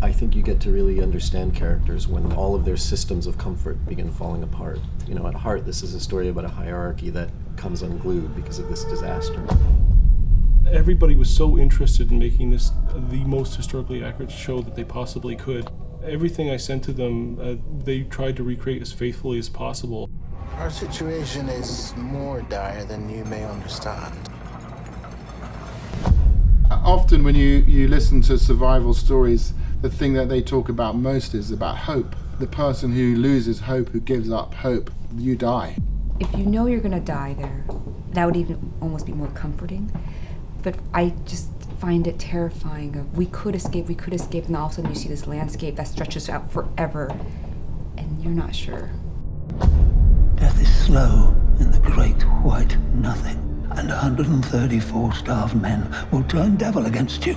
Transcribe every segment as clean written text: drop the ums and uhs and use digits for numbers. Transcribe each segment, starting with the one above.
I think you get to really understand characters when all of their systems of comfort begin falling apart. You know, at heart, this is a story about a hierarchy that comes unglued because of this disaster. Everybody was so interested in making this the most historically accurate show that they possibly could. Everything I sent to them, they tried to recreate as faithfully as possible. Our situation is more dire than you may understand. Often when you listen to survival stories, the thing that they talk about most is about hope. The person who loses hope, who gives up hope, you die. If you know you're gonna die there, that would even almost be more comforting. But I just find it terrifying of we could escape, and all of a sudden you see this landscape that stretches out forever, and you're not sure. Death is slow in the great white nothing, and 134 starved men will turn devil against you,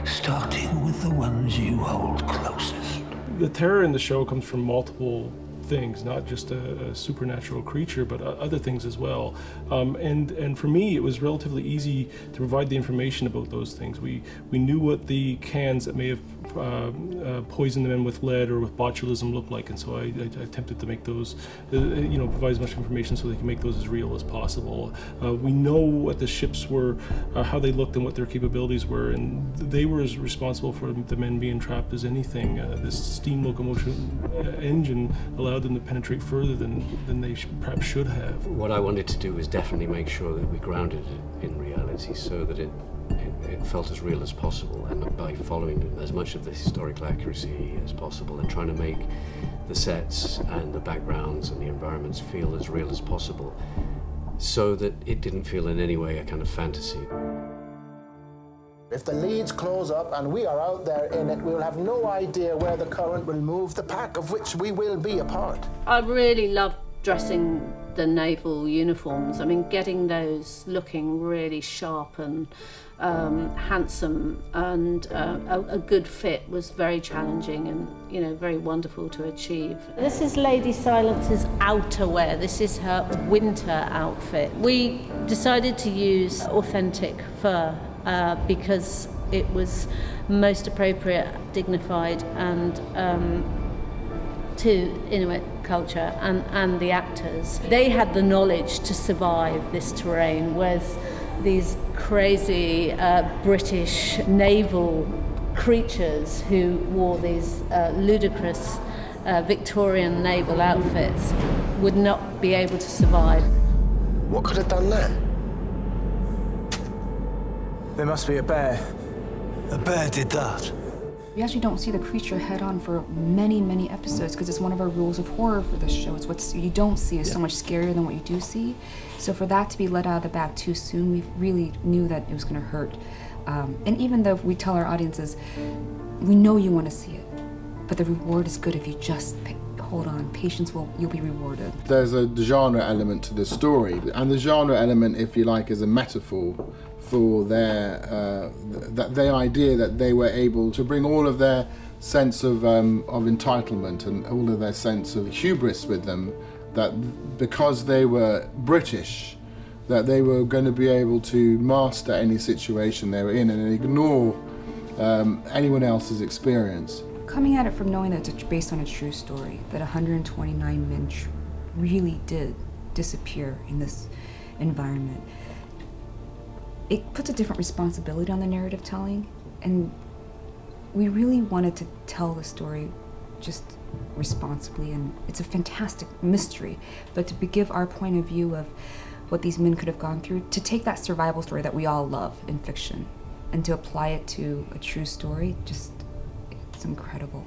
starting with the ones you hold closest. The terror in the show comes from multiple things, not just a supernatural creature, but other things as well. And for me, it was relatively easy to provide the information about those things. We knew what the cans that may have poisoned the men with lead or with botulism looked like, and so I attempted to make those, provide as much information so they can make those as real as possible. We know what the ships were, how they looked, and what their capabilities were, and they were as responsible for the men being trapped as anything. This steam locomotion engine allowed them to penetrate further than they perhaps should have. What I wanted to do was definitely make sure that we grounded it in reality so that it felt as real as possible, and by following as much of the historical accuracy as possible and trying to make the sets and the backgrounds and the environments feel as real as possible so that it didn't feel in any way a kind of fantasy. If the leads close up and we are out there in it, we'll have no idea where the current will move the pack of which we will be a part. I really loved dressing the naval uniforms. I mean, getting those looking really sharp and handsome and a good fit was very challenging and, very wonderful to achieve. This is Lady Silence's outerwear. This is her winter outfit. We decided to use authentic fur because it was most appropriate, dignified, and to Inuit culture and the actors. They had the knowledge to survive this terrain, whereas these crazy British naval creatures who wore these ludicrous Victorian naval outfits would not be able to survive. What could have done that? There must be a bear. A bear did that. We actually don't see the creature head on for many, many episodes because it's one of our rules of horror for this show. It's what you don't see is so much scarier than what you do see. So for that to be let out of the bag too soon, we really knew that it was going to hurt. And even though we tell our audiences, we know you want to see it, but the reward is good if you just hold on. Patience you'll be rewarded. There's a genre element to the story, and the genre element, if you like, is a metaphor for their idea that they were able to bring all of their sense of entitlement and all of their sense of hubris with them, that because they were British, that they were going to be able to master any situation they were in and ignore anyone else's experience. Coming at it from knowing that it's based on a true story, that 129 men really did disappear in this environment, it puts a different responsibility on the narrative telling, and we really wanted to tell the story just responsibly, and it's a fantastic mystery, but to give our point of view of what these men could have gone through, to take that survival story that we all love in fiction and to apply it to a true story, it's incredible.